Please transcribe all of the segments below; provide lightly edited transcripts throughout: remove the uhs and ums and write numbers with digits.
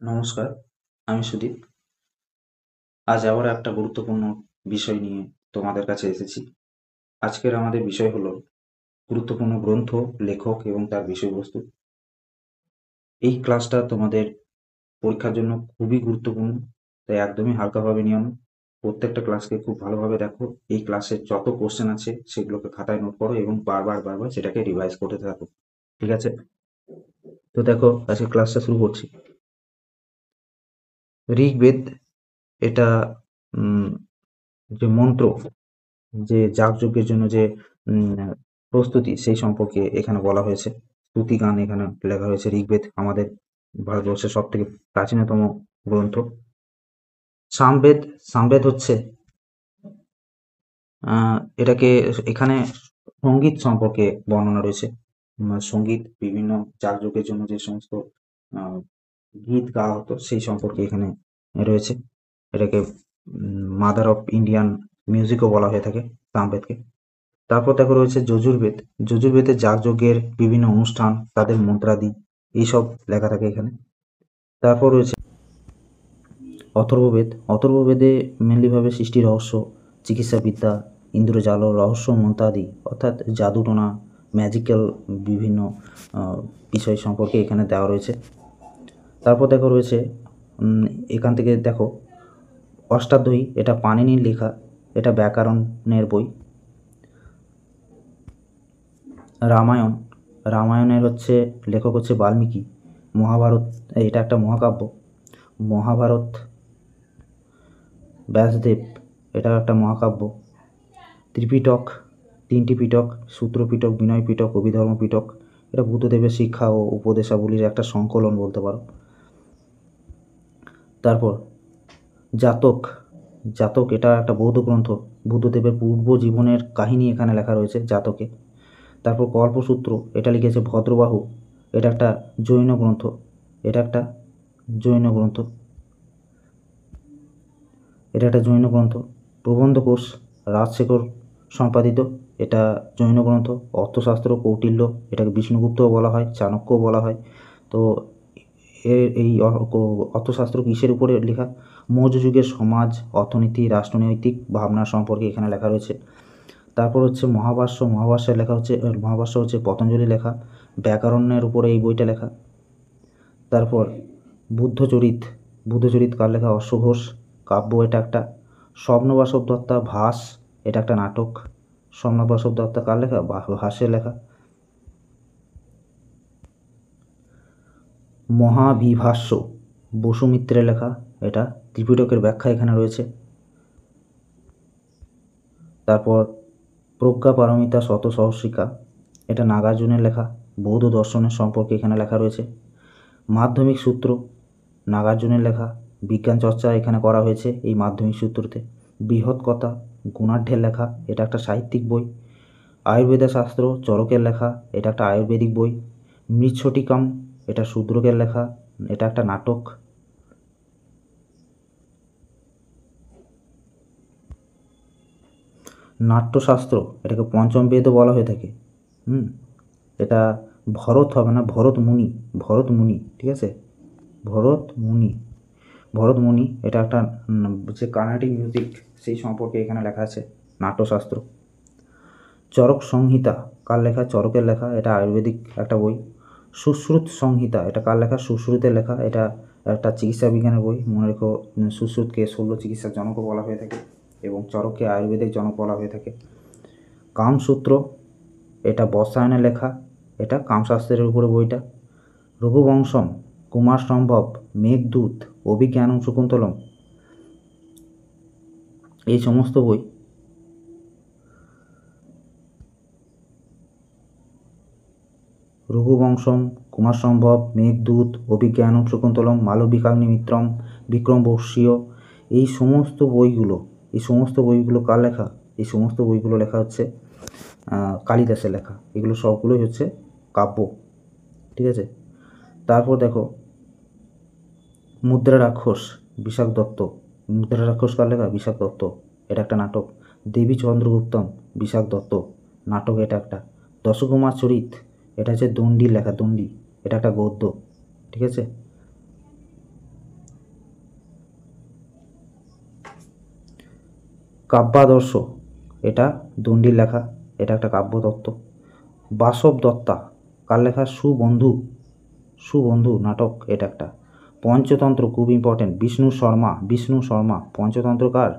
নমস্কার, আমি সুদীপ। আজ আবার একটা গুরুত্বপূর্ণ বিষয় নিয়ে তোমাদের কাছে এসেছি। আজকের আমাদের বিষয় হলো গুরুত্বপূর্ণ গ্রন্থ, লেখক এবং তার বিষয়বস্তু। এই ক্লাসটা তোমাদের পরীক্ষার জন্য খুবই গুরুত্বপূর্ণ, তাই একদমই হালকাভাবে নিও না। প্রত্যেকটা ক্লাসকে খুব ভালোভাবে দেখো। এই ক্লাসে যত কোশ্চেন আছে সেগুলোকে খাতায় নোট করো এবং বারবার বারবার সেটাকে রিভাইজ করতে থাকো। ঠিক আছে? তো দেখো, আজকে ক্লাসটা শুরু করছি। ঋগ্বেদ, এটা যে মন্ত্র, যে যাগযজ্ঞের জন্য যে প্রস্তুতি, সেই সম্পর্কে এখানে বলা হয়েছে। স্তুতি গান এখানে লেখা হয়েছে। ঋগ্বেদ আমাদের ভারতবর্ষের সব থেকে প্রাচীনতম গ্রন্থ। সামবেদ, সামবেদ হচ্ছে এটাকে এখানে সঙ্গীত সম্পর্কে বর্ণনা রয়েছে। সঙ্গীত, বিভিন্ন যাগযজ্ঞের জন্য যে সমস্ত গীত গাওয়া হতো সেই সম্পর্কে এখানে রয়েছে। এটাকে মাদার অফ ইন্ডিয়ান মিউজিকও বলা হয়ে থাকে সামবেদকে। তারপর দেখো রয়েছে যজুর্বেদ। যজুর্বেদে যাগযজ্ঞের বিভিন্ন অনুষ্ঠান, তাদের মন্ত্রাদি, এইসব লেখা থাকে এখানে। তারপর রয়েছে অথর্ববেদ। অথর্ববেদে মেনলিভাবে সৃষ্টি রহস্য, চিকিৎসাবিদ্যা, ইন্দ্রজাল, রহস্য মন্ত্রাদি, অর্থাৎ জাদুটোনা, ম্যাজিক্যাল বিভিন্ন বিষয় সম্পর্কে এখানে দেওয়া রয়েছে। তারপর দেখো রয়েছে এখান থেকে দেখো অষ্টাধ্যায়ী, এটা পাণিনির লেখা, এটা ব্যাকরণের বই। রামায়ণ, রামায়ণের হচ্ছে লেখক হচ্ছে বাল্মীকি। মহাভারত, এটা একটা মহাকাব্য। মহাভারত, ব্যাসদেব, এটা একটা মহাকাব্য। ত্রিপিটক, তিনটি পিটক, সূত্রপিটক, বিনয় পিটক, অভিধর্ম পিটক, এটা বুদ্ধদেবের শিক্ষা ও উপদেশাবলীর একটা সংকলন বলতে পারো। তারপর জাতক, জাতক এটা একটা বৌদ্ধ গ্রন্থ। বুদ্ধদেবের পূর্ব জীবনের কাহিনী এখানে লেখা রয়েছে জাতকে। তারপর কল্পসূত্র, এটা লিখেছে ভদ্রবাহু, এটা একটা জৈন গ্রন্থ। এটা একটা জৈন গ্রন্থ। এটা একটা জৈন গ্রন্থ। প্রবন্ধকোষ, রাজশেখর সম্পাদিত, এটা জৈন গ্রন্থ। অর্থশাস্ত্র, কৌটিল্য, এটাকে বিষ্ণুগুপ্তও বলা হয়, চাণক্যও বলা হয়। তো এই অর্থশাস্ত্র কিসের উপরে লেখা? মৌর্য যুগের সমাজ, অর্থনীতি, রাষ্ট্রনৈতিক ভাবনা সম্পর্কে এখানে লেখা রয়েছে। তারপর হচ্ছে মহাভাষ্য। মহাভাষ্যের লেখা হচ্ছে মহাভাষ্য হচ্ছে পতঞ্জলি লেখা, ব্যাকরণের উপরে এই বইটা লেখা। তারপর বুদ্ধচরিত, বুদ্ধচরিত কার লেখা? অশ্বঘোষ, কাব্য এটা একটা। স্বপ্নবাসব দত্তা ভাস, এটা একটা নাটক। স্বপ্নবাসব দত্তা কার লেখা? ভাসের লেখা। মহাবিভাষ্য, বসুমিত্রের লেখা, এটা ত্রিপিটকের ব্যাখ্যা এখানে রয়েছে। তারপর প্রজ্ঞাপারমিতা শত সহস্রিকা, এটা নাগার্জুনের লেখা, বৌদ্ধ দর্শনের সম্পর্কে এখানে লেখা রয়েছে। মাধ্যমিক সূত্র, নাগার্জুনের লেখা, বিজ্ঞান চর্চা এখানে করা হয়েছে এই মাধ্যমিক সূত্রতে। বৃহৎ কথা, গুণাঢ্যের লেখা, এটা একটা সাহিত্যিক বই। আয়ুর্বেদ শাস্ত্র, চরকের লেখা, এটা একটা আয়ুর্বেদিক বই। মৃচ্ছটিকাম, এটা শূদ্রকের লেখা, এটা একটা নাটক। নাট্যশাস্ত্র, এটাকে পঞ্চম বেদও বলা হয়ে থাকে। এটা ভরত হবে না, ভরত মুনি, ভরত মুনি, ঠিক আছে? ভরত মুনি, ভরত মুনি, এটা একটা যে কার্নাটিক মিউজিক সেই সম্পর্কে এখানে লেখা আছে, নাট্যশাস্ত্র। চরক সংহিতা, কার লেখা? চরকের লেখা, এটা আয়ুর্বেদিক একটা বই। সুশ্রুত সংহিতা, এটা কার লেখা? সুশ্রুতের লেখা, এটা একটা চিকিৎসা বিজ্ঞানের বই। মনে রেখো, সুশ্রুতকে শল্য চিকিৎসার জনকও বলা হয়ে থাকে এবং চরককে আয়ুর্বেদিক জনক বলা হয়ে থাকে। কামসূত্র, এটা বর্ষায়নের লেখা, এটা কামশাস্ত্রের উপরে বইটা। রঘুবংশম, কুমার সম্ভব, মেঘদূত, অভিজ্ঞানম শকুন্তলম, এই সমস্ত বই। রঘুবংশম, কুমার সম্ভব, মেঘদূত, অভিজ্ঞানম শকুন্তলম, মালবিকাগ্নিমিত্রম, বিক্রমবর্ষীয়, এই সমস্ত বইগুলো, এই সমস্ত বইগুলো কার লেখা? এই সমস্ত বইগুলো লেখা হচ্ছে কালিদাসের লেখা। এগুলো সবগুলোই হচ্ছে কাব্য, ঠিক আছে? তারপর দেখো মুদ্রা রাক্ষস, বিশাখ দত্ত। মুদ্রা রাক্ষস কার লেখা? বিশাখ দত্ত, এটা একটা নাটক। দেবী চন্দ্রগুপ্তম, বিশাখ দত্ত, নাটক এটা একটা। দশকুমার চরিত, এটা হচ্ছে দণ্ডির লেখা, দণ্ডি, এটা একটা গদ্য, ঠিক আছে? কাব্যাদর্শ, এটা দণ্ডির লেখা, এটা একটা কাব্যতত্ত্ব। বাসব দত্তা, কার লেখা? সুবন্ধু, সুবন্ধু নাটক, এটা একটা। পঞ্চতন্ত্র, খুব ইম্পর্টেন্ট, বিষ্ণু শর্মা, বিষ্ণু শর্মা। পঞ্চতন্ত্র কার?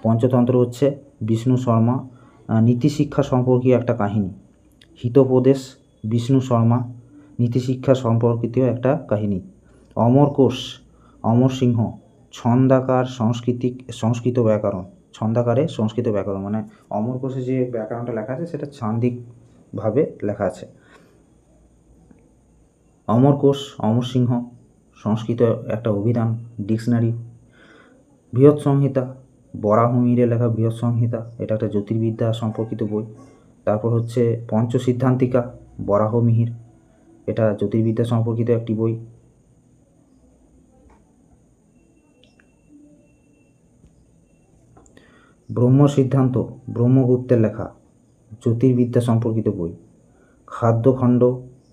পঞ্চতন্ত্র হচ্ছে বিষ্ণু শর্মা, নীতিশিক্ষা সম্পর্কীয় একটা কাহিনী। হিতোপদেশ, বিষ্ণু শর্মা, নীতিশিক্ষা সম্পর্কিত একটা কাহিনী। অমরকোষ, অমর সিংহ, ছন্দাকার সংস্কৃত ব্যাকরণ, ছন্দাকারে সংস্কৃত ব্যাকরণ, মানে অমরকোষে যে ব্যাকরণটা লেখা আছে সেটা ছান্দিকভাবে লেখা আছে। অমরকোষ, অমর সিংহ, সংস্কৃত একটা অভিধান, ডিকশনারি। বৃহৎ সংহিতা, বরাহমিহিরের লেখা বৃহৎ সংহিতা, এটা একটা জ্যোতির্বিদ্যা সম্পর্কিত বই। তারপর হচ্ছে পঞ্চসিদ্ধান্তিকা, বরাহমিহির, এটা জ্যোতির্বিদ্যা সম্পর্কিত একটি বই। ব্রহ্ম সিদ্ধান্ত, ব্রহ্মগুপ্তের লেখা, জ্যোতির্বিদ্যা সম্পর্কিত বই। খাদ্যখণ্ড,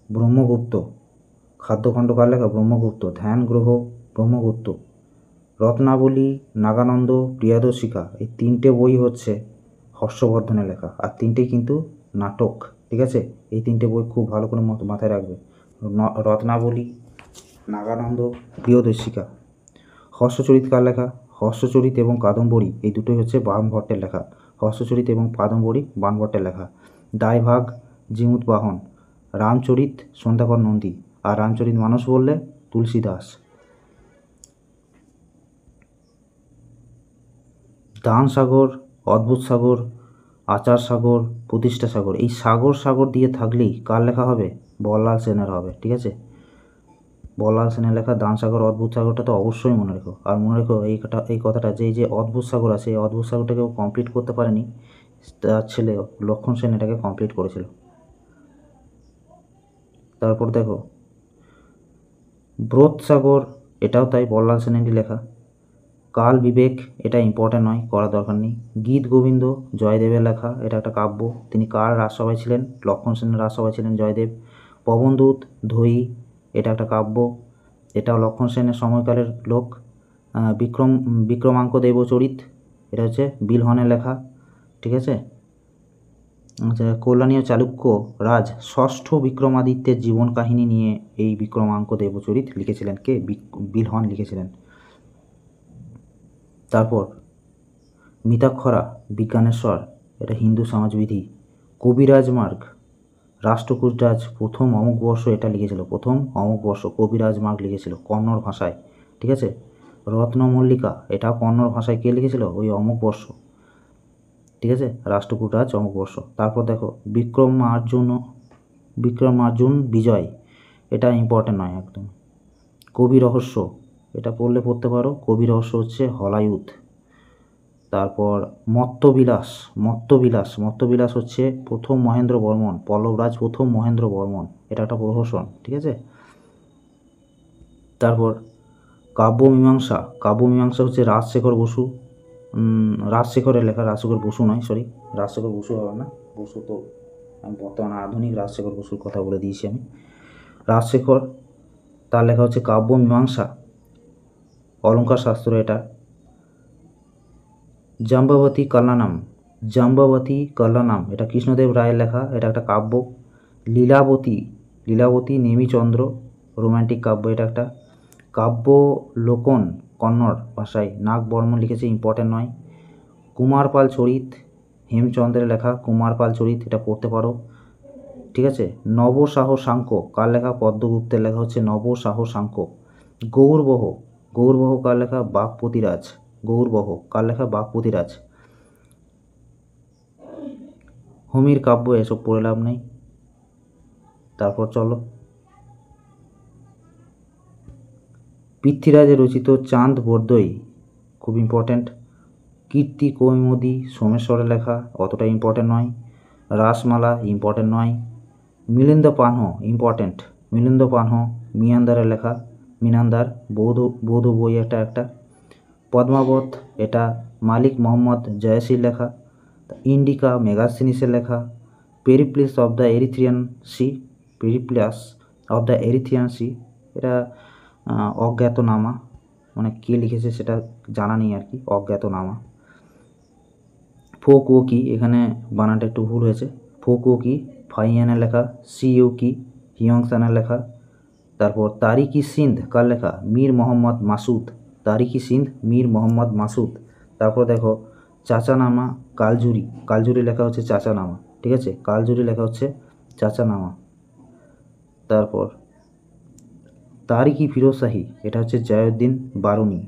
ব্রহ্মগুপ্ত, খাদ্যখণ্ড কার লেখা? ব্রহ্মগুপ্ত। ধ্যান গ্রহ, ব্রহ্মগুপ্ত। রত্নাবলী, নাগানন্দ, প্রিয়াদর্শিকা, এই তিনটে বই হচ্ছে হর্ষবর্ধনের লেখা, আর তিনটেই কিন্তু নাটক, ঠিক আছে? এই তিনটে বই খুব ভালো করে মাথায় রাখবে, রত্নাবলী, নাগানন্দ, প্রিয়দর্শিকা। হর্ষচরিত কার লেখা? হর্ষচরিত এবং কাদম্বরী, এই দুটোই হচ্ছে বামভট্টের লেখা। হর্ষচরিত এবং কাদম্বরী বামভট্টের লেখা। দায়ভাগ, জিমুতবাহন। রামচরিত, সন্ধ্যাকর নন্দী। আর রামচরিত মানস বললে তুলসীদাস। দান সাগর, অদ্ভুত সাগর, আচার সাগর, প্রতিষ্ঠা সাগর, এই সাগর সাগর দিয়ে থাকলেই কার লেখা হবে? বল্লাল সেনের হবে, ঠিক আছে? বল্লাল সেনের লেখা দান সাগর, অদ্ভুত সাগরটা তো অবশ্যই মনে রেখো। আর মনে রেখো এই কথাটা যে এই যে অদ্ভুত সাগর আছে, এই অদ্ভুত সাগরটাকেও কমপ্লিট করতে পারেনি, তার ছেলে লক্ষণ সেন এটাকে কমপ্লিট করেছিল। তারপর দেখো ব্রত সাগর, এটাও তাই বল্লাল সেনেরই লেখা। কাল বিবেক, এটা ইম্পর্ট্যান্ট নয়, করার দরকার নেই। গীত গোবিন্দ, জয়দেবের লেখা, এটা একটা কাব্য। তিনি কার রাজসভায় ছিলেন? লক্ষণ সেনের রাজসভায় ছিলেন জয়দেব। পবনদূত, ধৈ, এটা একটা কাব্য, এটাও লক্ষণ সেনের সময়কালের লোক। বিক্রমাঙ্ক দেবচরিত, এটা হচ্ছে বিলহনের লেখা, ঠিক আছে? আচ্ছা, কল্যাণীয় চালুক্য রাজ ষষ্ঠ বিক্রমাদিত্যের জীবন কাহিনী নিয়ে এই বিক্রমাঙ্ক দেবচরিত লিখেছিলেন কে? বিলহন লিখেছিলেন। তারপর মিতাক্ষরা, বিজ্ঞানেশ্বর, এটা হিন্দু সমাজবিধি। কবিরাজ মার্গ, রাষ্ট্রকূটরাজ প্রথম অমুক বর্ষ এটা লিখেছিল, প্রথম অমুক বর্ষ কবিরাজ মার্গ লিখেছিল কন্নড় ভাষায়, ঠিক আছে? রত্নমল্লিকা, এটাও কন্নড় ভাষায় কে লিখেছিল? ওই অমুক বর্ষ, ঠিক আছে? রাষ্ট্রকূটরাজ অমুক বর্ষ। তারপর দেখো বিক্রমার্জুন বিজয়, এটা ইম্পর্টেন্ট নয় একদম। কবি রহস্য, এটা পড়তে পারো, কবি রহস্য হচ্ছে হলায়ুধ। তারপর মত্তবিলাস হচ্ছে প্রথম মহেন্দ্র বর্মন, পল্লবরাজ প্রথম মহেন্দ্র বর্মন, এটা একটা প্রহসন, ঠিক আছে? তারপর কাব্যমীমাংসা হচ্ছে রাজশেখর বসু, রাজশেখরের লেখা, রাজশেখর বসু নয়, সরি, রাজশেখর বসু হবে না, বসু তো আমি বর্তমানে আধুনিক রাজশেখর বসুর কথা বলে দিয়েছি আমি। রাজশেখর, তার লেখা হচ্ছে কাব্যমীমাংসা, অলঙ্কার শাস্ত্র এটা। জাম্বাবতী কল্যাণাম, এটা কৃষ্ণদেব রায়ের লেখা, এটা একটা কাব্য। লীলাবতী নেমিচন্দ্র, রোম্যান্টিক কাব্য, এটা একটা কাব্য। লোকন, কন্নড় ভাষায়, নাগ বর্মন লিখেছে, ইম্পর্টেন্ট নয়। কুমারপাল চরিত, হেমচন্দ্রের লেখা কুমারপাল চরিত, এটা পড়তে পারো, ঠিক আছে? নবসাহ সাংখ্য, কার লেখা? পদ্মগুপ্তের লেখা হচ্ছে নবসাহ সাংখ্য। গৌরবহ কার লেখা? বাগপতিরাজ, গৌরবহ কার লেখা? বাগপতিরাজ। হোমির কাব্য, এসব পড়ে লাভ নেই। তারপর চলো পৃথ্বীরাজের রচিত চাঁদ বরদৈ, খুব ইম্পর্ট্যান্ট। কীর্তি কৌমুদী, সোমেশ্বরের লেখা, অতটা ইম্পর্ট্যান্ট নয়। রাসমালা, ইম্পর্ট্যান্ট নয়। মিলিন্দ পানহ, ইম্পর্ট্যান্ট, মিলিন্দ পানহ, মিয়ান্দারের লেখা, মিনান্দার বৌদ্ধ বই একটা। পদ্মাবত, এটা মালিক মোহাম্মদ জয়াসির লেখা। ইন্ডিকা, মেগাসথিনিসের লেখা। Periplus of the Erythraean Sea, এটা অজ্ঞাতনামা, মানে কে লিখেছে সেটা জানা নেই আর কি, অজ্ঞাতনামা। ফোক ও কি, এখানে বানানটা একটু ভুল হয়েছে, ফোক ও কি ফাইয়ানের লেখা, সিও কি হিয়ংসানের লেখা। তারপর তারিক ই সিন্ধ কার লেখা, মীর মোহাম্মদ মাসুদ, তারিক ই সিন্ধ মীর মোহাম্মদ মাসুদ। তারপর দেখো চাচানামা কালজুরি, কালজুরি লেখা হচ্ছে চাচানামা, ঠিক আছে, কালজুরি লেখা হচ্ছে চাচানামা। তারপর তারিক ই ফিরোজ শাহী, এটা হচ্ছে জিয়াউদ্দিন বারুনি,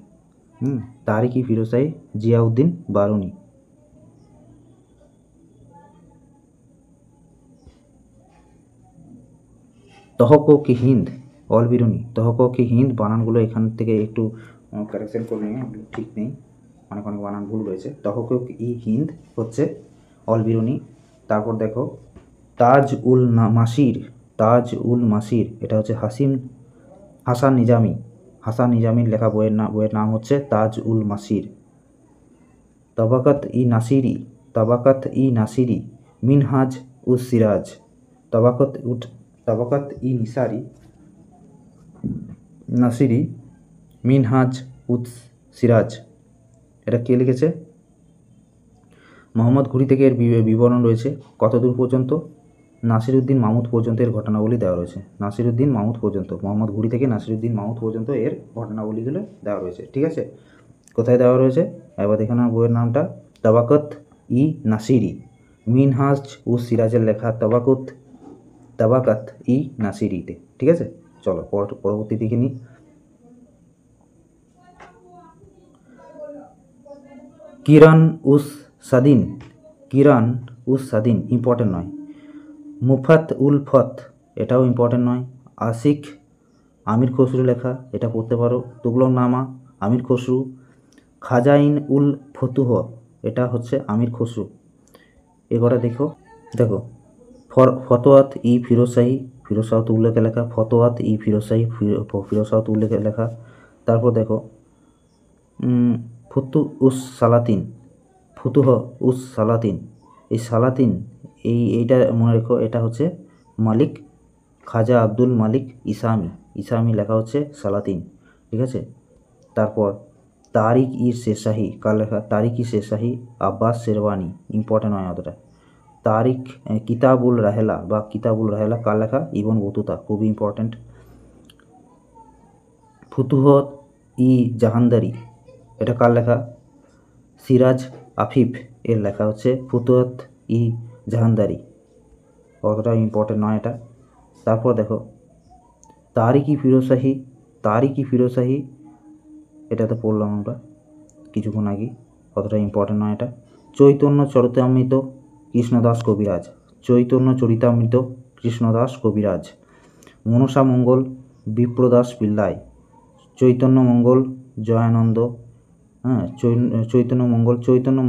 তারিক ই ফিরোজ শাহী জিয়াউদ্দিন বারুনি। তহক-ই হিন্দ অলবিরুনি, তহক-ই হিন্দ বানানগুলো এখান থেকে একটু কারেকশন করে নিয়ে, ঠিক নেই, অনেক অনেক বানান ভুল রয়েছে। তহক-ই হিন্দ হচ্ছে অলবিরুনি। তারপর দেখো তাজ উল মাসির, তাজ উল মাসির, এটা হচ্ছে হাসান নিজামি, হাসান নিজামির লেখা বইয়ের নাম হচ্ছে তাজ উল মাসির। তবাকাত ই নাসিরি, তবাকাত ই নাসিরি মিনহাজ উস সিরাজ, তবাকাত ই নাসিরি মিনহাজ উস সিরাজ, এটা কে লিখেছে? মোহাম্মদ ঘুরি থেকে এর বিবরণ রয়েছে। কতদূর পর্যন্ত? নাসিরুদ্দিন মাহমুদ পর্যন্ত এর ঘটনাবলী দেওয়া রয়েছে, নাসিরুদ্দিন মাহমুদ পর্যন্ত, মোহাম্মদ ঘুরি থেকে নাসিরুদ্দিন মাহমুদ পর্যন্ত এর ঘটনাবলীগুলো দেওয়া রয়েছে, ঠিক আছে। কোথায় দেওয়া রয়েছে এবার দেখে নাও, বইয়ের নামটা তাবাকাত ই নাসিরি মিনহাজ উস সিরাজের লেখা তাবাকাত ই নাসিরিতে, ঠিক আছে। চলো পরবর্তী দিকে নিই। কিরান উস সাদিন, কিরান উস সাদিন ইম্পর্টেন্ট নয়। মুফাত উল ফত, এটাও ইম্পর্টেন্ট নয়। আশিক আমির খসরু লেখা, এটা পড়তে পারো। তুগলকনামা আমির খসরু। খাজাইন উল ফতুহ, এটা হচ্ছে আমির খসরু। এগুলো দেখো ফতোয়াত ই ফিরোজ শাহী, ফিরোজ শাহ তুগলকের লেখা, ফতোয়াত ই ফিরোজ শাহী, ফিরোজ শাহ তুগলকের লেখা। তারপর দেখো ফুতুহ উস সালাতিন, এই সালাতিন এইটা মনে রেখো, এটা হচ্ছে মালিক খাজা আব্দুল মালিক ইসামি লেখা হচ্ছে সালাতিন, ঠিক আছে। তারপর তারিক ই শেরশাহী কার লেখা, তারিক ই শেরশাহী আব্বাস শেরওয়ানি, ইম্পর্টেন্ট নয় অতটা। তারিক কিতাবুল রাহেলা কার লেখা, ইবন বতুতা, খুবই ইম্পর্টেন্ট। ফুতুহত ই জাহানদারি, এটা কার লেখা? সিরাজ আফিফ এর লেখা হচ্ছে ফুতুহত ই জাহানদারি, অতটা ইম্পর্টেন্ট নয় এটা। তারপর দেখো তারিক ই ফিরোজ শাহী, এটা তো পড়লাম আমরা কিছুক্ষণ আগে, অতটা ইম্পর্টেন্ট নয় এটা। চৈতন্য চরিতামৃত কৃষ্ণদাস কবিরাজ। মনসা মঙ্গল বিপ্রদাস পিল্লাই। চৈতন্য মঙ্গল জয়ানন্দ, চৈতন্য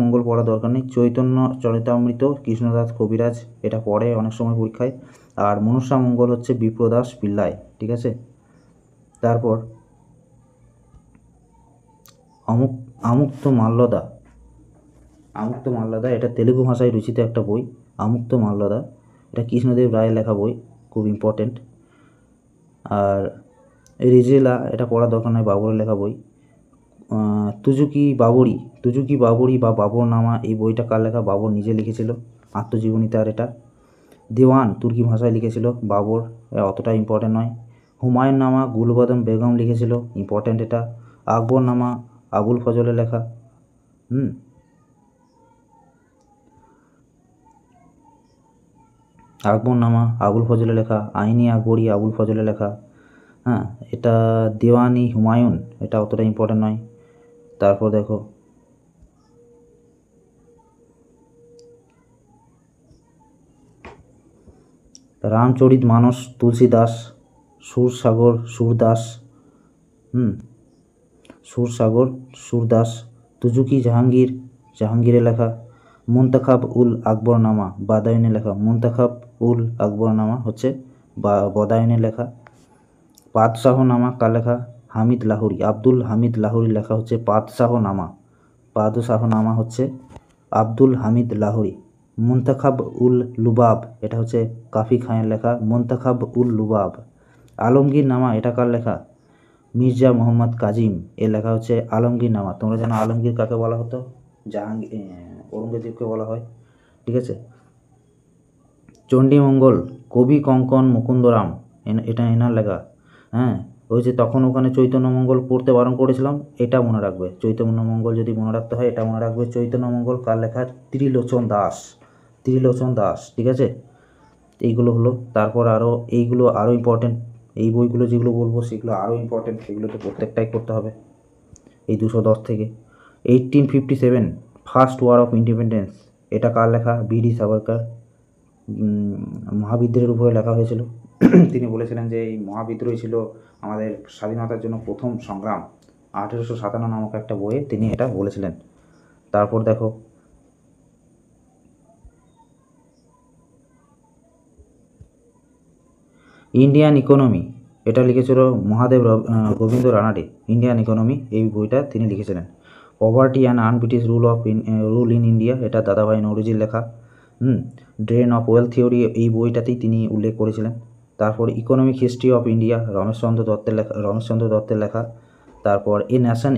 মঙ্গল পড়া দরকার নেই। চৈতন্য চরিতামৃত কৃষ্ণদাস কবিরাজ, এটা পড়ে অনেক সময় পরীক্ষায়। আর মনসা মঙ্গল হচ্ছে বিপ্রদাস পিল্লাই, ঠিক আছে। তারপর আমুক্ত মাল্যদা, এটা তেলুগু ভাষায় রচিত একটা বই। আমুক্ত মাল্যদা, এটা কৃষ্ণদেব রায়ের লেখা বই, খুব ইম্পর্টেন্ট। আর রিজেলা, এটা পড়া দরকার নয়, বাবরের লেখা বই। তুজুকি বাবরি বা বাবরনামা, এই বইটা কার লেখা? বাবর নিজে লিখেছিল, আত্মজীবনী তার এটা। দেওয়ান তুর্কি ভাষায় লিখেছিল বাবর, অতটা ইম্পর্টেন্ট নয়। হুমায়ুন নামা গুলবাদম বেগম লিখেছিল, ইম্পর্টেন্ট এটা। আকবর নামা আবুল ফজলের লেখা, আকবরনামা আবুল ফজলের লেখা। আইনি আকবরী আবুল ফজলের লেখা, এটা দেওয়ানি হুমায়ুন, এটা অতটা ইম্পর্টেন্ট নয়। তারপর দেখো রামচরিত মানস তুলসীদাস, সুরদাস। তুজুকি জাহাঙ্গীরের লেখা। মুন্তাখাব উল আকবরনামা বাদায়ুনের লেখা, মুন্তাখাব উল আকবরনামা হচ্ছে বদায়ুনের লেখা। পাদশাহনামা কার লেখা? হামিদ লাহোরি, আব্দুল হামিদ লাহোরির লেখা হচ্ছে পাদশাহনামা হচ্ছে আব্দুল হামিদ লাহোরি। মুন্তাখাব উল লুবাব, এটা হচ্ছে কাফি খানের লেখা, মুন্তাখাব উল লুবাব। আলমগীর নামা, এটা কার লেখা? মির্জা মোহাম্মদ কাজিম, এর লেখা হচ্ছে আলমগীর নামা। তোমরা জানো আলমগীর কাকে বলা হতো? ঔরঙ্গজেবকে বলা হয়, ঠিক আছে। চণ্ডীমঙ্গল কবি কঙ্কন মুকুন্দরাম, এটা এনার লেখা। হ্যাঁ, ওই যে তখন ওখানে চৈতন্যমঙ্গল পড়তে বারণ করেছিলাম, এটা মনে রাখবে। চৈতন্যমঙ্গল যদি মনে রাখতে হয় এটা মনে রাখবে। চৈতন্যমঙ্গল কার লেখা? ত্রিলোচন দাস, ত্রিলোচন দাস, ঠিক আছে। এইগুলো হলো। তারপর আরও এইগুলো আরও ইম্পর্টেন্ট, এই বইগুলো যেগুলো বলবো সেগুলো আরও ইম্পর্টেন্ট, সেগুলো তো প্রত্যেকটাই করতে হবে। এই 210 থেকে 1857 ফার্স্ট ওয়ার অফ ইন্ডিপেন্ডেন্স, এটা কার লেখা? বি.ডি. সাভারকর। মহাবিদ্রোহের উপরে লেখা হয়েছিল। তিনি বলেছিলেন যে এই মহাবিদ্রোহ ছিল আমাদের স্বাধীনতার জন্য প্রথম সংগ্রাম। 1857 নামক একটা বইয়ে তিনি এটা বলেছিলেন। তারপর দেখো ইন্ডিয়ান ইকোনমি, এটা লিখেছিল মহাদেব গোবিন্দ রানাডে। ইন্ডিয়ান ইকোনমি এই বইটা তিনি লিখেছিলেন। Poverty and un-British rule in India, এটা দাদাভাই নওরোজির লেখা। ড্রেন অফ ওয়েলথ থিওরি এই বইটাতেই তিনি উল্লেখ করেছিলেন। তারপর economic history of India Rameshchandra দত্তের লেখা। তারপর এ ন্যাশন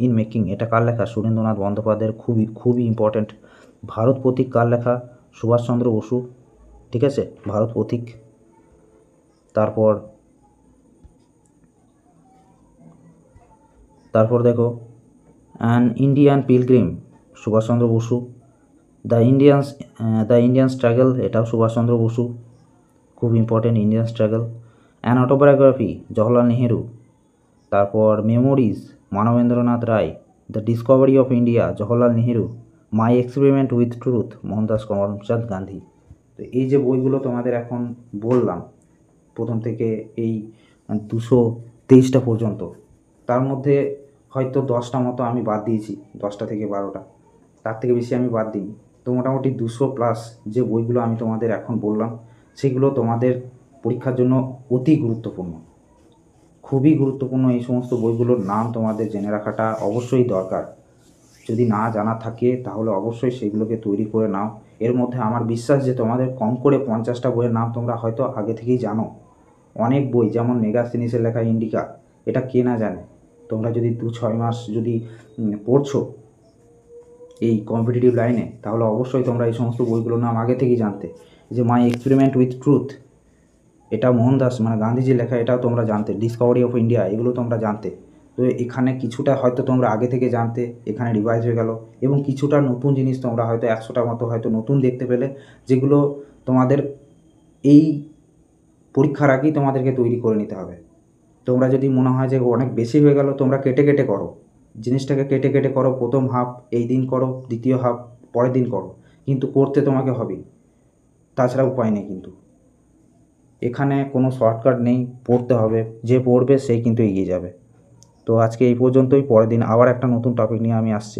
ইন মেকিং, এটা কার লেখা? সুরেন্দ্রনাথ বন্দ্যোপাধ্যায়ের। খুবই ইম্পর্ট্যান্ট। ভারত প্রতীক কার লেখা? সুভাষচন্দ্র বসু, ঠিক আছে, ভারত প্রতীক। তারপর দেখো an Indian pilgrim, Subhas Chandra Bose. The Indian struggle, এটাও সুভাষচন্দ্র বসু, খুব important Indian struggle. An autobiography, Jawaharlal Nehru. তারপর memories, Manabendra Nath Roy. The discovery of India, Jawaharlal Nehru. My experiment with truth, Mohandas Karamchand Gandhi. তো এই যে বইগুলো তোমাদের এখন বললাম প্রথম থেকে এই 223টা পর্যন্ত, তার মধ্যে হয়তো 10টা মতো আমি বাদ দিয়েছি, 10টা থেকে 12টা, তার থেকে বেশি আমি বাদ দিই। তো মোটামুটি 200+ যে বইগুলো আমি তোমাদের এখন বললাম সেগুলো তোমাদের পরীক্ষার জন্য অতি গুরুত্বপূর্ণ, খুবই গুরুত্বপূর্ণ। এই সমস্ত বইগুলোর নাম তোমাদের জেনে রাখাটা অবশ্যই দরকার। যদি না জানা থাকে তাহলে অবশ্যই সেগুলোকে তৈরি করে নাও। এর মধ্যে আমার বিশ্বাস যে তোমাদের কম করে 50টা বইয়ের নাম তোমরা হয়তো আগে থেকেই জানো। অনেক বই, যেমন মেগাস্থেনিসের লেখা ইন্ডিকা, এটা কে না জানে। তোমরা যদি 2-6 মাস যদি পড়ছো এই কম্পিটিটিভ লাইনে, তাহলে অবশ্যই তোমরা এই সমস্ত বইগুলোর নাম আগে থেকেই জানতে। যে মাই এক্সপেরিমেন্ট উইথ ট্রুথ, এটা মোহনদাস গান্ধীজির লেখা, এটাও তোমরা জানতে। ডিসকভারি অফ ইন্ডিয়া, এগুলো তোমরা জানতে। তো এখানে কিছুটা হয়তো তোমরা আগে থেকে জানতে, এখানে রিভাইজ হয়ে গেল। এবং কিছুটা নতুন জিনিস তোমরা হয়তো 100টা মতো হয়তো নতুন দেখতে পেলে, যেগুলো তোমাদের এই পরীক্ষার আগেই তোমাদেরকে তৈরি করে নিতে হবে। তোমরা যদি মনে হয় যে অনেক বেশি হয়ে গেল, তোমরা কেটে কেটে করো, জিনিসটাকে কেটে কেটে করো। প্রথম হাফ এই দিন করো, দ্বিতীয় হাফ পরের দিন করো, কিন্তু করতে তোমাকে হবেই, তাছাড়া উপায় নেই। কিন্তু এখানে কোনো শর্টকাট নেই, পড়তে হবে। যে পড়বে সেই কিন্তু এগিয়ে যাবে। তো আজকে এই পর্যন্তই, পরের দিন আবার একটা নতুন টপিক নিয়ে আমি আসছি।